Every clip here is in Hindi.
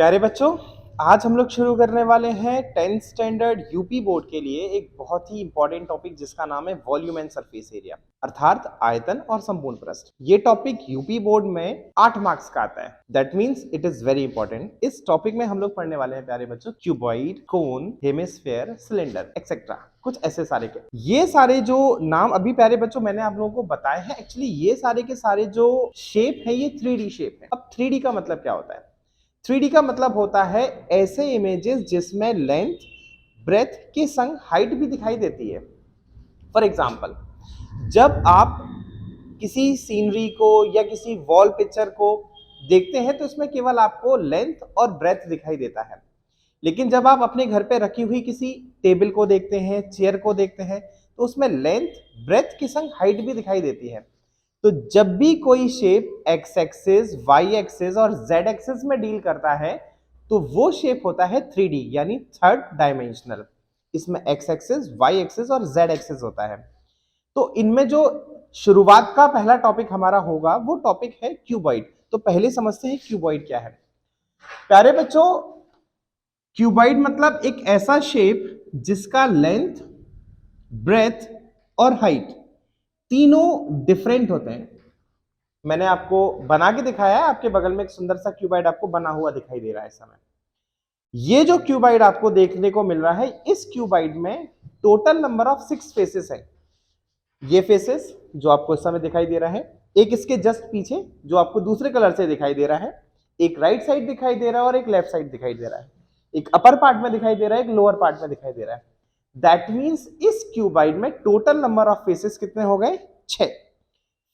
प्यारे बच्चों, आज हम लोग शुरू करने वाले हैं 10th स्टैंडर्ड यूपी बोर्ड के लिए एक बहुत ही इंपॉर्टेंट टॉपिक जिसका नाम है वॉल्यूम एंड सरफेस एरिया अर्थात आयतन और संपूर्ण पृष्ठ। ये टॉपिक यूपी बोर्ड में 8 मार्क्स का आता है। That means it is very important. इस टॉपिक में हम लोग पढ़ने वाले हैं प्यारे बच्चों क्यूबॉइड, कोन, हेमिस्फेयर, सिलेंडर एक्सेट्रा, कुछ ऐसे सारे के। ये सारे जो नाम अभी प्यारे बच्चों मैंने आप लोगों को बताए हैं, एक्चुअली ये सारे के सारे जो शेप है ये 3D शेप है। अब 3D का मतलब क्या होता है? 3D का मतलब होता है ऐसे इमेजेस जिसमें लेंथ, ब्रेथ के संग हाइट भी दिखाई देती है। फॉर एग्जाम्पल, जब आप किसी सीनरी को या किसी वॉल पिक्चर को देखते हैं तो इसमें केवल आपको लेंथ और ब्रेथ दिखाई देता है, लेकिन जब आप अपने घर पे रखी हुई किसी टेबल को देखते हैं, चेयर को देखते हैं, तो उसमें लेंथ, ब्रेथ के संग हाइट भी दिखाई देती है। तो जब भी कोई shape x axis, y axis और जेड एक्सिस में डील करता है तो वो शेप होता है 3D यानी थर्ड डायमेंशनल। इसमें एक्स एक्सिस, वाई एक्सिस और जेड एक्सिस होता है। तो इनमें जो शुरुआत का पहला टॉपिक हमारा होगा वो टॉपिक है क्यूबॉइड। तो पहले समझते हैं क्यूबॉइड क्या है। प्यारे बच्चों, क्यूबॉइड मतलब एक ऐसा शेप जिसका लेंथ, ब्रेथ और हाइट तीनों डिफरेंट होते हैं। मैंने आपको बना के दिखाया है, आपके बगल में एक सुंदर सा क्यूबॉइड आपको बना हुआ दिखाई दे रहा है इस समय। ये जो क्यूबॉइड आपको देखने को मिल रहा है, इस क्यूबॉइड में टोटल नंबर ऑफ 6 फेसेस है। ये फेसेस जो आपको इस समय दिखाई दे रहा है, एक इसके जस्ट पीछे जो आपको दूसरे कलर से दिखाई दे रहा है, एक राइट साइड दिखाई दे रहा है और एक लेफ्ट साइड दिखाई दे रहा है। एक अपर पार्ट में दिखाई दे रहा है, एक लोअर पार्ट में दिखाई दे रहा है। दैट मीन्स इस क्यूबॉइड में टोटल नंबर ऑफ फेसेस कितने हो गए? 6।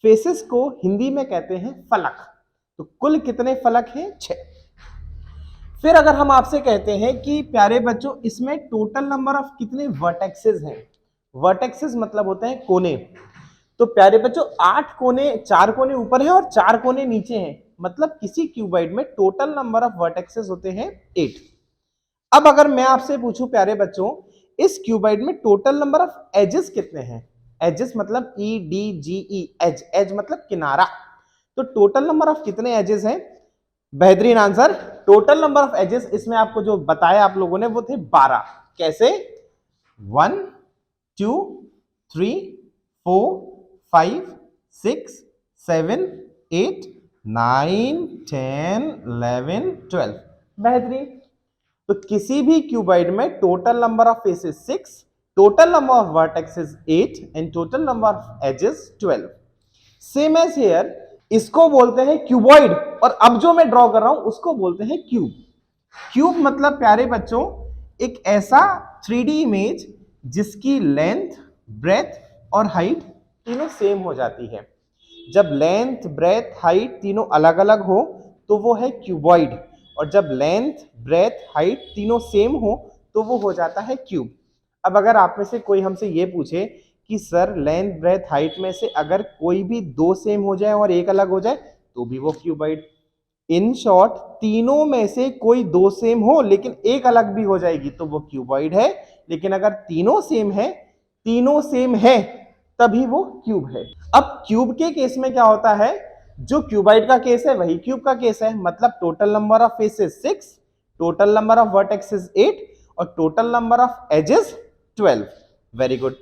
फेसेस को हिंदी में कहते हैं फलक। तो कुल कितने फलक हैं? 6। फिर अगर हम आपसे कहते हैं कि प्यारे बच्चों इसमें टोटल नंबर ऑफ कितने वर्टेक्सेस हैं? वर्टेक्सेस मतलब होते हैं कोने। तो प्यारे बच्चों 8 कोने, 4 कोने ऊपर हैं और 4 कोने नीचे हैं। मतलब किसी क्यूबॉइड में टोटल नंबर ऑफ वर्टेक्सेस होते हैं 8। अब अगर मैं आपसे पूछूं प्यारे बच्चों, इस क्यूबॉइड में टोटल नंबर ऑफ एजेस कितने हैं? एजेस मतलब EDGE, एज, एज मतलब किनारा। तो टोटल नंबर ऑफ कितने एजेस हैं? बेहतरीन answer. Total number of edges इसमें आपको जो बताया आप लोगों ने वो थे 12। कैसे? 1 2 3 4 5 6 7 8 9 10 11 12। बेहतरीन। तो किसी भी क्यूबॉइड में total number of faces 6, total number of vertexes 8 and total number of edges 12। Same as here, इसको बोलते हैं क्यूबॉइड और अब जो मैं ड्रॉ कर रहा हूं उसको बोलते हैं क्यूब। क्यूब मतलब प्यारे बच्चों एक ऐसा 3D इमेज जिसकी लेंथ, ब्रेथ और हाइट तीनों सेम हो जाती है। जब लेंथ, ब्रेथ, हाइट तीनों अलग अलग हो तो वो है क्यूबॉइड, और जब लेंथ, ब्रेथ, हाइट तीनों सेम हो तो वो हो जाता है क्यूब। अब अगर आप में से कोई हमसे ये पूछे कि सर लेंथ, ब्रेथ, हाइट में से अगर कोई भी 2 सेम हो जाए और एक अलग हो जाए तो भी वो क्यूबॉइड। इन शॉर्ट तीनों में से कोई 2 सेम हो लेकिन एक अलग भी हो जाएगी तो वो क्यूबॉइड है। लेकिन अगर तीनों सेम है तभी वो क्यूब है। अब क्यूब के केस में क्या होता है? जो क्यूबॉइड का केस है वही क्यूब का केस है। मतलब total number of faces 6, total number of vertexes 8 और total number of edges 12। Very good.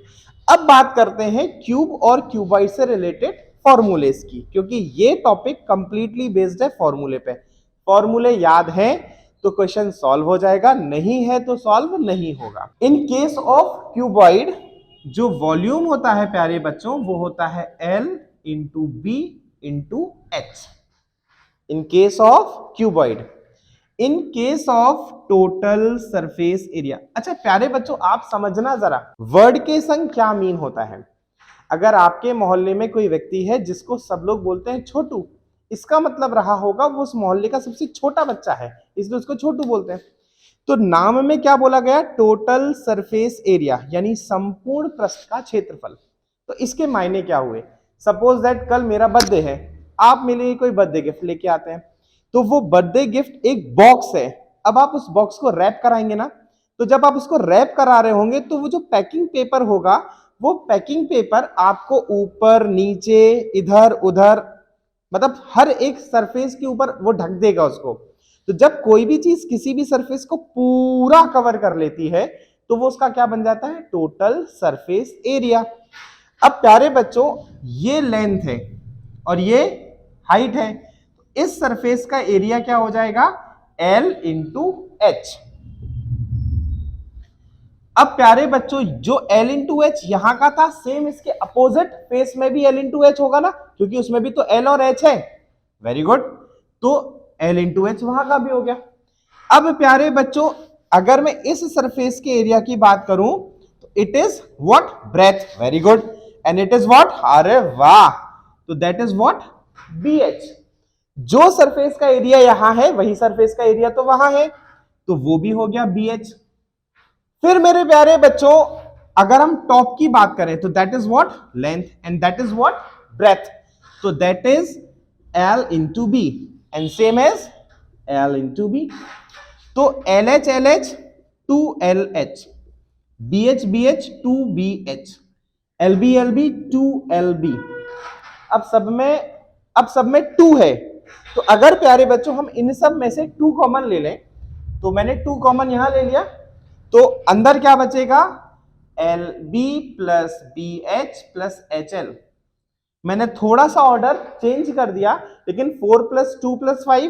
अब बात करते हैं क्यूब और क्यूबॉइड से रिलेटेड फॉर्मूलेस की, क्योंकि ये टॉपिक कंप्लीटली बेस्ड है फॉर्मूले पे। फॉर्मूले याद है तो क्वेश्चन सॉल्व हो जाएगा, नहीं है तो सॉल्व नहीं होगा। इन केस ऑफ क्यूबॉइड जो वॉल्यूम होता है प्यारे बच्चों वो होता है L into B into H in case of cuboid. In case of total surface area. अच्छा प्यारे बच्चों आप समझना जरा, वर्ड के संग क्या मीन होता है। अगर आपके मोहल्ले में कोई व्यक्ति है जिसको सब लोग बोलते हैं छोटू, इसका मतलब रहा होगा वो उस मोहल्ले का सबसे छोटा बच्चा है, इसलिए उसको छोटू बोलते हैं। तो नाम में क्या बोला गया? टोटल सरफेस एरिया यानी संपूर्ण पृष्ठ का क्षेत्रफल। तो इसके मायने क्या हुए? सपोज दैट कल मेरा बर्थडे है, आप मेरे लिए कोई बर्थडे गिफ्ट लेके आते हैं, तो वो बर्थडे गिफ्ट एक बॉक्स है। अब आप उस बॉक्स को रैप कराएंगे ना, तो जब आप उसको रैप करा रहे होंगे तो वो जो पैकिंग पेपर होगा वो पैकिंग पेपर आपको ऊपर, नीचे, इधर उधर, मतलब हर एक सरफेस के ऊपर वो ढक देगा उसको। तो जब कोई भी चीज किसी भी सरफेस को पूरा कवर कर लेती है तो वो उसका क्या बन जाता है, टोटल सरफेस एरिया। अब प्यारे बच्चों ये लेंथ है और ये हाइट है, इस सरफेस का एरिया क्या हो जाएगा, L इंटू एच। अब प्यारे बच्चों जो L इंटू एच यहां का था, सेम इसके अपोजिट फेस में भी L इंटू एच होगा ना, क्योंकि उसमें भी तो L और H है। वेरी गुड, तो L इंटू एच वहां का भी हो गया। अब प्यारे बच्चों अगर मैं इस सरफेस के एरिया की बात करूं तो it is what, breadth. Very good, and it is what, अरे वाह, तो दैट इज व्हाट, BH। जो सरफेस का एरिया यहां है वही सरफेस का एरिया तो वहां है, तो वो भी हो गया BH। फिर मेरे प्यारे बच्चों अगर हम टॉप की बात करें तो that is what, length, and that is what, breadth, तो that is L into B, and same as L into B. तो LH LH 2LH, BH BH 2BH, LB LB 2LB। अब सब में 2 है, तो अगर प्यारे बच्चों हम इन सब में से 2 कॉमन ले लें, तो मैंने 2 कॉमन यहां ले लिया, तो अंदर क्या बचेगा, LB plus BH plus HL। मैंने थोड़ा सा ऑर्डर चेंज कर दिया, लेकिन 4 प्लस 2 प्लस 5,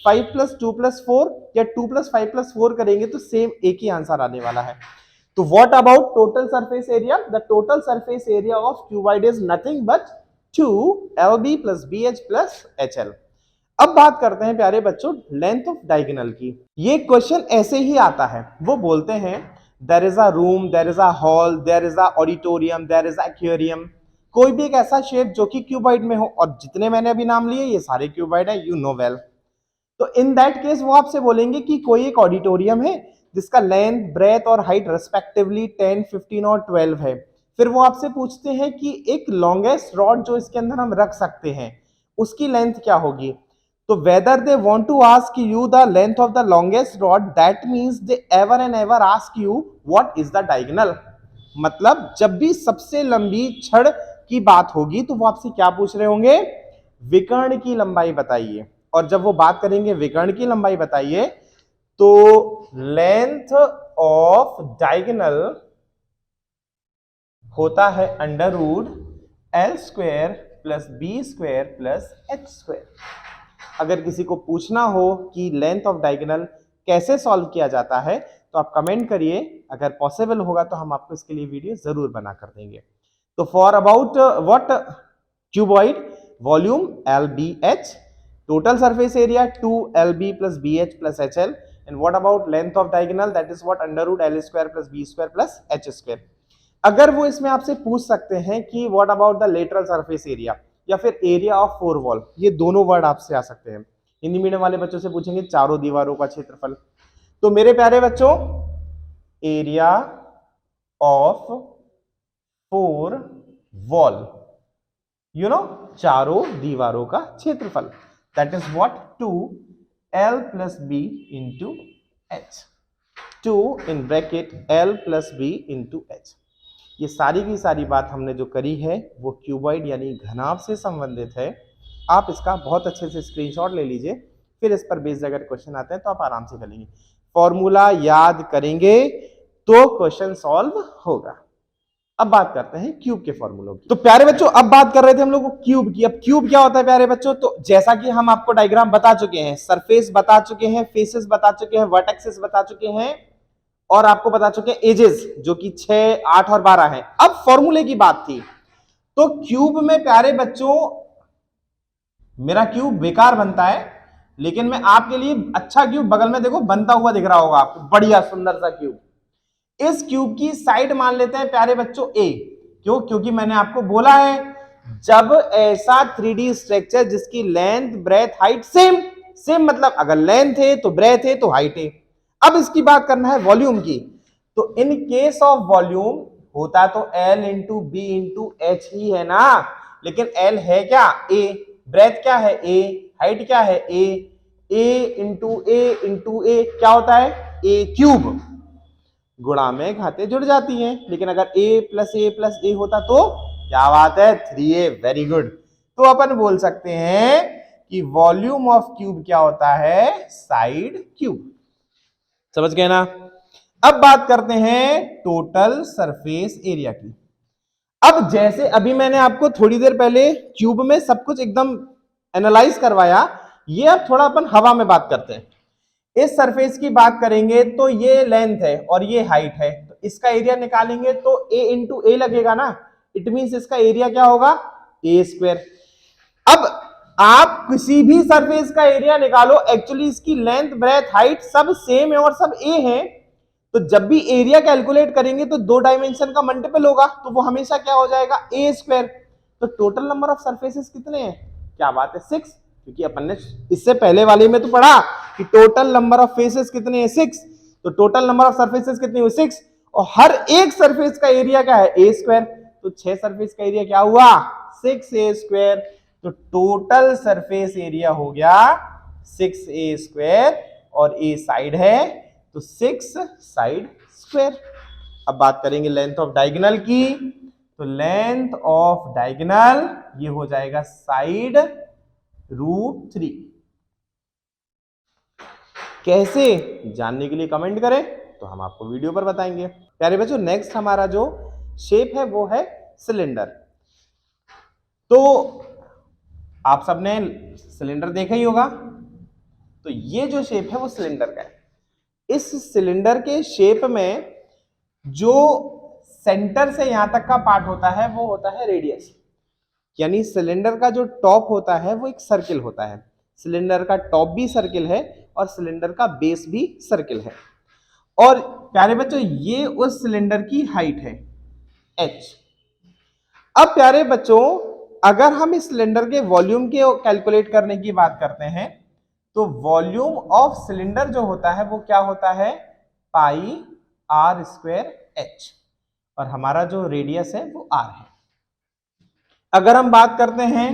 5 प्लस 2 प्लस 4 या 2 प्लस 5 प्लस 4 करेंगे तो सेम एक ही आंसर आने वाला है। तो what about total surface area, the total surface area of cuboid is nothing but 2LB plus BH plus HL। अब बात करते हैं प्यारे बच्चों लेंथ ऑफ डायगोनल की। ये क्वेश्चन ऐसे ही आता है, वो बोलते हैं there is a room, there is a hall, there is a auditorium, there is a aquarium, कोई भी एक ऐसा शेप जो कि क्यूबॉइड में हो, और जितने मैंने अभी नाम लिए ये सारे क्यूबॉइड है, यू नो वेल। तो इन दैट केस वो आपसे बोलेंगे कि कोई एक ऑडिटोरियम है जिसका लेंथ, ब्रेथ और हाइट रेस्पेक्टिवली 10, 15 और 12 है। फिर वो आपसे पूछते हैं कि एक लॉन्गेस्ट रॉड जो इसके अंदर हम रख सकते हैं उसकी लेंथ क्या होगी। तो whether they want to ask you the length of the longest rod, that means they ever and ever ask you what is the diagonal. मतलब जब भी सबसे लंबी छड़ की बात होगी तो वो आपसे क्या पूछ रहे होंगे, विकर्ण की लंबाई बताइए। और जब वो बात करेंगे विकर्ण की लंबाई बताइए, तो लेंथ ऑफ डायगोनल होता है under root L square plus B square plus H square. अगर किसी को पूछना हो कि लेंथ ऑफ डायगोनल कैसे सॉल्व किया जाता है तो आप कमेंट करिए, अगर पॉसिबल होगा तो हम आपको इसके लिए वीडियो जरूर बना कर देंगे। तो for about what cuboid, volume LBH, total surface area 2LB plus BH plus HL, and what about length of diagonal, that is what under root L square plus B square plus H square। अगर वो इसमें आपसे पूछ सकते हैं कि what about the lateral surface area या फिर एरिया ऑफ 4 वॉल, ये दोनों वर्ड आपसे आ सकते हैं। हिंदी मीडियम वाले बच्चों से पूछेंगे चारों दीवारों का क्षेत्रफल। तो मेरे प्यारे बच्चों area of 4 wall, you know, चारों दीवारों का क्षेत्रफल, that is what 2L plus B into H, 2 in bracket L plus B into H। ये सारी की सारी बात हमने जो करी है वो क्यूबॉइड यानी घनाभ से संबंधित है। आप इसका बहुत अच्छे से स्क्रीनशॉट ले लीजिए, फिर इस पर बेस्ड अगर क्वेश्चन आते हैं तो आप आराम से कर लेंगे। फॉर्मूला याद करेंगे तो क्वेश्चन सॉल्व होगा। अब बात करते हैं क्यूब के फॉर्मूलों की। तो प्यारे बच्चों अब बात कर रहे थे हम लोग क्यूब की। अब क्यूब क्या होता है प्यारे बच्चों, तो जैसा कि हम आपको डायग्राम बता चुके हैं, सरफेस बता चुके हैं, फेसेस बता चुके हैं, वर्टेक्सेस बता चुके हैं, और आपको बता चुके हैं एजेस जो कि 6, 8 और 12 है। अब फॉर्मूले की बात थी, तो क्यूब में प्यारे बच्चों मेरा क्यूब बेकार बनता है, लेकिन मैं आपके लिए अच्छा क्यूब बगल में देखो बनता हुआ दिख रहा होगा आपको, बढ़िया सुंदर सा क्यूब। इस क्यूब की साइड मान लेते हैं प्यारे बच्चों A। क्यों? क्योंकि मैंने आपको बोला है जब ऐसा 3D स्ट्रक्चर जिसकी लेंथ, ब्रेथ, हाइट सेम मतलब अगर लेंथ है तो ब्रेथ है तो हाइट है। अब इसकी बात करना है वॉल्यूम की, तो इन केस ऑफ वॉल्यूम होता तो L into B into H ही है ना, लेकिन L है क्या A, ब्रेथ क्या है A, हाइट क्या है A इंटू A क्या होता है A क्यूब। गुणा में घातें जुड़ जाती हैं, लेकिन अगर a प्लस ए होता तो क्या बात है 3a, वेरी गुड। तो अपन बोल सकते हैं कि वॉल्यूम ऑफ क्यूब क्या होता है, साइड क्यूब। समझ गए ना। अब बात करते हैं टोटल सरफेस एरिया की। अब जैसे अभी मैंने आपको थोड़ी देर पहले क्यूब में सब कुछ एकदम एनालाइज करवाया, ये अब थोड़ा अपन हवा में बात करते हैं। इस सरफेस की बात करेंगे तो ये लेंथ है और ये हाइट है, तो इसका एरिया निकालेंगे तो a इंटू ए लगेगा ना। इट मींस इसका एरिया क्या होगा, ए स्क्वायर। अब आप किसी भी सरफेस का एरिया निकालो, एक्चुअली इसकी लेंथ ब्रेथ हाइट सब सेम है और सब ए है, तो जब भी एरिया कैलकुलेट करेंगे तो दो डायमेंशन का मल्टीपल होगा, तो वो हमेशा क्या हो जाएगा, ए स्क्वायर। तो टोटल नंबर ऑफ सरफेसेस कितने हैं, क्या बात है, 6, क्योंकि अपन ने इससे पहले वाले में तो पढ़ा कि टोटल नंबर ऑफ फेसेस कितने हैं, 6। तो टोटल नंबर ऑफ सरफेसेस कितनी हुई, 6, और हर एक सरफेस का एरिया क्या है, ए स्क्वायर। तो 6 सरफेस का एरिया क्या हुआ, 6a स्क्वायर। तो टोटल सरफेस एरिया हो गया 6a स्क्वायर, और ए साइड है तो 6 साइड स्क्वायर। अब बात करेंगे लेंथ ऑफ डायगोनल की, तो लेंथ ऑफ डायगोनल ये हो जाएगा साइड √3। कैसे जानने के लिए कमेंट करें तो हम आपको वीडियो पर बताएंगे। प्यारे बच्चों, नेक्स्ट हमारा जो शेप है वो है सिलेंडर। तो आप सबने सिलेंडर देखा ही होगा, तो ये जो शेप है वो सिलेंडर का है। इस सिलेंडर के शेप में जो सेंटर से यहां तक का पार्ट होता है वो होता है रेडियस, यानी सिलेंडर का जो टॉप होता है वो एक सर्किल होता है। सिलेंडर का टॉप भी सर्किल है और सिलेंडर का बेस भी सर्किल है। और प्यारे बच्चों, ये उस सिलेंडर की हाइट है h। अब प्यारे बच्चों, अगर हम इस सिलेंडर के वॉल्यूम के कैलकुलेट करने की बात करते हैं, तो वॉल्यूम ऑफ सिलेंडर जो होता है वो क्या होता है, पाई r स्क्वायर h, और हमारा जो रेडियस है वो r है। अगर हम बात करते हैं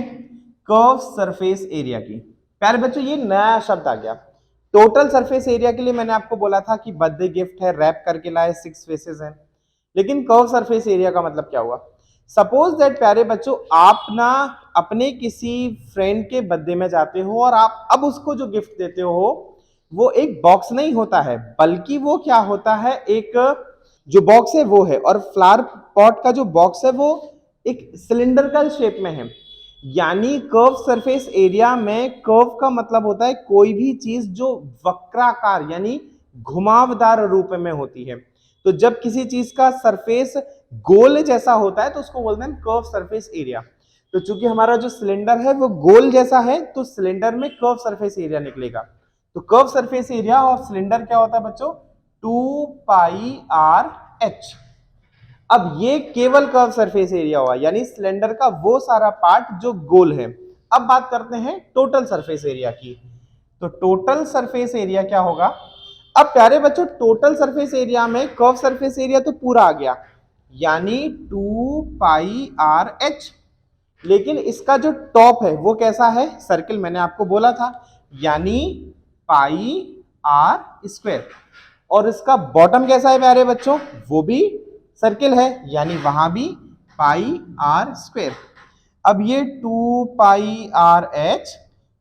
कर्व सरफेस एरिया की, प्यारे बच्चों ये नया शब्द आ गया। टोटल सरफेस एरिया के लिए मैंने आपको बोला था कि बर्थडे गिफ्ट है, रैप करके लाए, 6 फेसेस हैं, लेकिन कर्व सरफेस एरिया का मतलब क्या हुआ। सपोज दैट प्यारे बच्चों, आप ना अपने किसी फ्रेंड के बर्थडे में जाते हो और आप अब उसको जो गिफ्ट देते हो वो एक बॉक्स नहीं होता है, बल्कि वो क्या होता है, एक जो बॉक्स है वो है, और फ्लावर पॉट का जो बॉक्स है वो एक सिलेंडर शेप में है। यानी कर्व सरफेस एरिया में कर्व का मतलब होता है कोई भी चीज जो वक्राकार यानी घुमावदार रूप में होती है। तो जब किसी चीज का सरफेस गोल जैसा होता है तो उसको बोलते हैं कर्व सरफेस एरिया। तो चूंकि हमारा जो सिलेंडर है वो गोल जैसा है, तो सिलेंडर में कर्व सरफेस एरिया निकलेगा। तो curve surface area of cylinder क्या होता है बच्चों, 2πr/h। अब ये केवल कर्व सरफेस एरिया हुआ, यानी सिलेंडर का वो सारा पार्ट जो गोल है। अब बात करते हैं टोटल सरफेस एरिया की। तो टोटल सरफेस एरिया क्या होगा। अब प्यारे बच्चों, टोटल सरफेस एरिया में कर्व सरफेस एरिया तो पूरा आ गया, यानी 2πr/h, लेकिन इसका जो टॉप है वो कैसा है, सर्किल, मैंने आपको बोला था, यानी πr²। और इसका बॉटम कैसा है प्यारे बच्चों, वो भी सर्किल है, यानी वहां भी πr²। अब ये 2πr/h,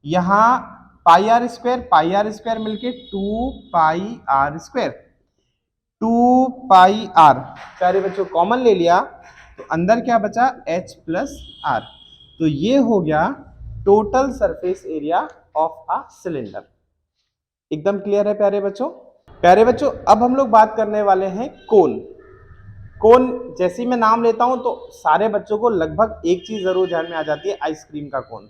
यहां πr² मिलके 2πr²। 2πr प्यारे बच्चों कॉमन ले लिया तो अंदर क्या बचा, h+r। तो ये हो गया total surface area of a cylinder. एकदम क्लियर है प्यारे बच्चों। प्यारे बच्चों, अब हम लोग बात करने वाले हैं कोन। कोन जैसे ही मैं नाम लेता हूं तो सारे बच्चों को लगभग एक चीज जरूर ध्यान में आ जाती है, आइसक्रीम का कोन।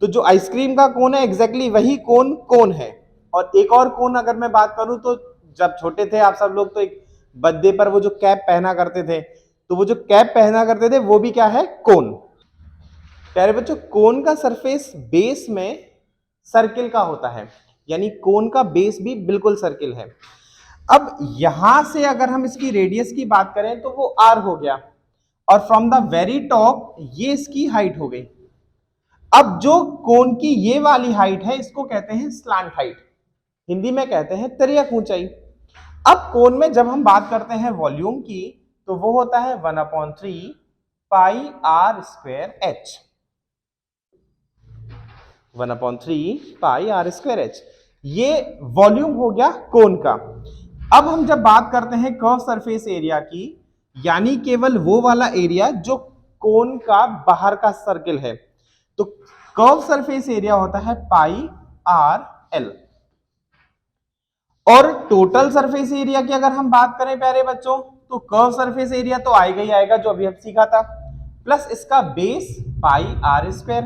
तो जो आइसक्रीम का कोन है एग्जैक्टली वही कोन है। और एक और कोन अगर मैं बात करूं तो जब छोटे थे आप सब लोग तो एक बर्थडे पर वो जो कैप पहना करते थे, तो वो जो कैप पहना करते थे वो भी क्या है, कोन। प्यारे बच्चों, कोन का सरफेस बेस में सर्किल का होता है, यानी कोन का बेस भी बिल्कुल सर्किल है। अब यहां से अगर हम इसकी रेडियस की बात करें तो वो r हो गया, और फ्रॉम द वेरी टॉप ये इसकी हाइट हो गई। अब जो कोन की ये वाली हाइट है इसको कहते हैं स्लांट हाइट, हिंदी में कहते हैं तिर्यक ऊंचाई। अब कोन में जब हम बात करते हैं वॉल्यूम की तो वो होता है 1/3 πr²h। 1/3 pi are square h. ये वॉल्यूम हो गया कोन का। अब हम जब बात करते हैं कर्व सरफेस एरिया की, यानी केवल वो वाला एरिया जो कोन का बाहर का सर्किल है, तो कर्व सरफेस एरिया होता है पाई आर एल। और टोटल सरफेस एरिया की अगर हम बात करें प्यारे बच्चों, तो कर्व सरफेस एरिया तो आएगा ही आएगा जो अभी हम सीखा था, प्लस इसका base pi are square,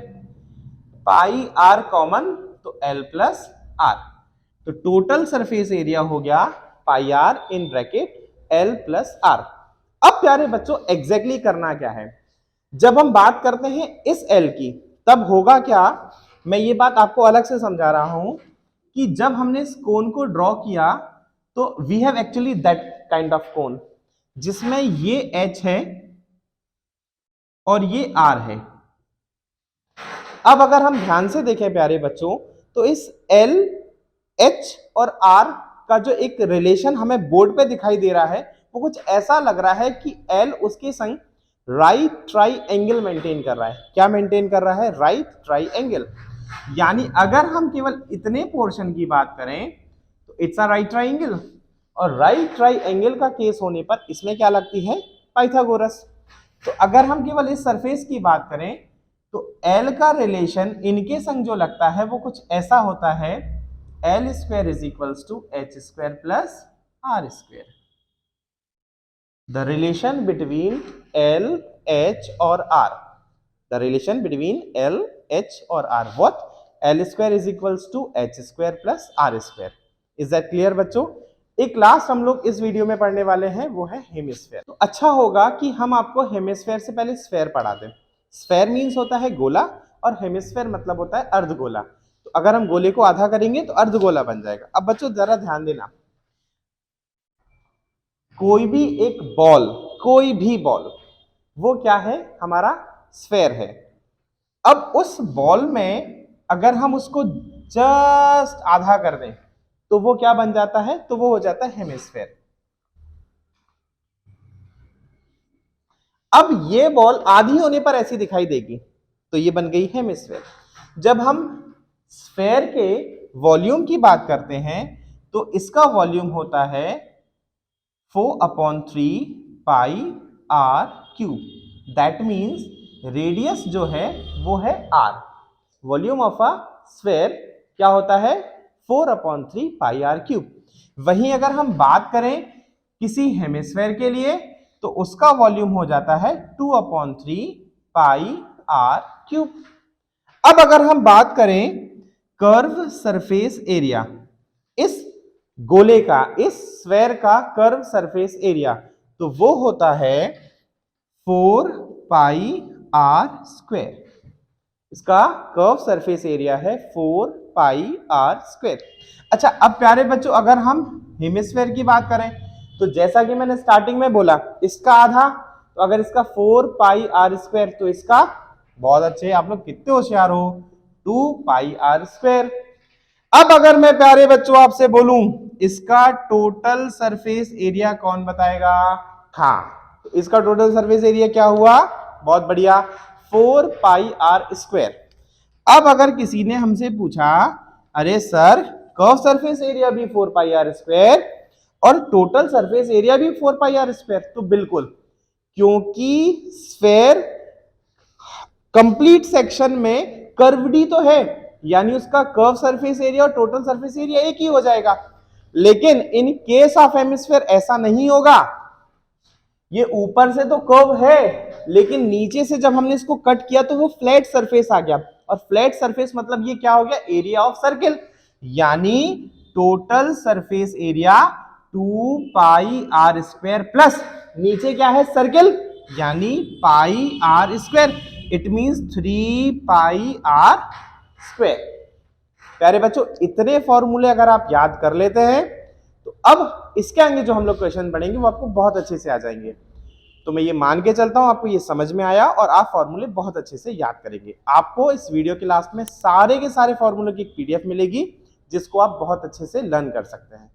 pi R common तो एल प्लस आर, तो टोटल सरफेस एरिया हो गया pi R in bracket L plus R. अब प्यारे बच्चों एग्जैक्टली करना क्या है, जब हम बात करते हैं इस एल की, तब होगा क्या, मैं ये बात आपको अलग से समझा रहा हूं कि जब हमने इस कोन को ड्रॉ किया तो we have actually that kind of cone जिसमें ये एच है और ये आर है। अब अगर हम ध्यान से देखें प्यारे बच्चों, तो इस एल, एच और आर का जो एक रिलेशन हमें बोर्ड पे दिखाई दे रहा है, वो कुछ ऐसा लग रहा है कि एल उसके संग राइट ट्राइंगल मेंटेन कर रहा है। क्या मेंटेन कर रहा है? Right triangle. यानी अगर हम केवल इतने पोर्शन की बात करें तो इट्स अ राइट ट्राइंगल, और राइट ट्राइंगल का केस होने पर इसमें क्या लगती है? पाइथागोरस। तो अगर हम केवल इस सरफेस की बात करें तो एल का रिलेशन इनके संग जो लगता है वो कुछ ऐसा होता है, L square is equals to H square plus R square. The relation between L, H और R, the relation between L, H और R, what? L square is equals to H square plus R square. Is that clear बच्चों? एक लास्ट हम लोग इस वीडियो में पढ़ने वाले हैं, वो है हेमिस्फेयर। तो अच्छा होगा कि हम आपको हेमिस्फेयर से पहले स्फेयर पढ़ा दें। स्फेयर मीन्स होता है गोला और हेमिस्फेयर मतलब होता है अर्धगोला। तो अगर हम गोले को आधा करेंगे तो अर्धगोला बन जाएगा। अब बच्चों जरा ध्यान देना, कोई भी एक बॉल, कोई भी बॉल, वो क्या है? हमारा स्फेयर है। अब उस बॉल में अगर हम उसको जस्ट आधा कर दें तो वो क्या बन जाता है? तो वो हो जाता है हेमिस्फेयर। अब ये बॉल आधी होने पर ऐसी दिखाई देगी तो ये बन गई हेमिस्फेयर। जब हम स्फेयर के वॉल्यूम की बात करते हैं तो इसका वॉल्यूम होता है 4/3 pi R cube. That means radius जो है वो है R. Volume of a sphere क्या होता है? 4/3 पाई आर क्यूब। वहीं अगर हम बात करें किसी हेमिस्फेयर के लिए तो उसका वॉल्यूम हो जाता है 2/3 पाई आर क्यूब। अब अगर हम बात करें कर्व सरफेस एरिया, इस गोले का, इस स्फेयर का कर्व सरफेस एरिया, तो वो होता है 4 पाई आर स्क्वायर। इसका कर्व सरफेस एरिया है 4 पाई आर स्क्वायर। अच्छा अब प्यारे बच्चों अगर हम हेमिस्फेयर की बात करें तो जैसा कि मैंने स्टार्टिंग में बोला, इसका आधा, तो अगर इसका 4 पाई आर स्क्वायर तो इसका, बहुत अच्छे, आप लोग कितने होशियार हो, 2 पाई आर स्क्वायर। अब अगर मैं प्यारे बच्चों आपसे बोलूं इसका टोटल सरफेस एरिया कौन बताएगा? हाँ, तो इसका टोटल सरफेस एरिया क्या हुआ? बहुत बढ़िया, 4 पाई आर स्क्वायर। अब अगर किसी ने हमसे पूछा अरे सर कर्व सरफेस एरिया भी 4 पाई आर स्क्वायर और टोटल सरफेस एरिया भी 4 पाई आर स्क्वायर, तो बिल्कुल, क्योंकि स्फेयर कंप्लीट सेक्शन में कर्वडी तो है, यानी उसका कर्व सरफेस एरिया और टोटल सरफेस एरिया एक ही हो जाएगा। लेकिन इन केस ऑफ हेमिस्फेयर ऐसा नहीं होगा। ये ऊपर से तो कर्व है लेकिन नीचे से जब हमने इसको कट किया तो वो फ्लैट सरफेस आ गया, और फ्लैट सरफेस मतलब ये क्या हो गया? Area of circle. यानी total surface area 2 pi are square plus नीचे क्या है? सर्किल, यानी pi are square. It means 3 pi are square. प्यारे बच्चों इतने फॉर्मूले अगर आप याद कर लेते हैं तो अब इसके आगे जो हम लोग क्वेश्चन पढ़ेंगे वो आपको बहुत अच्छे से आ जाएंगे। तो मैं ये मान के चलता हूं आपको ये समझ में आया और आप फॉर्मूले बहुत अच्छे से याद करेंगे। आपको इस वीडियो के लास्ट में सारे के सारे फॉर्मूले की एक पीडीएफ मिलेगी जिसको आप बहुत अच्छे से लर्न कर सकते हैं।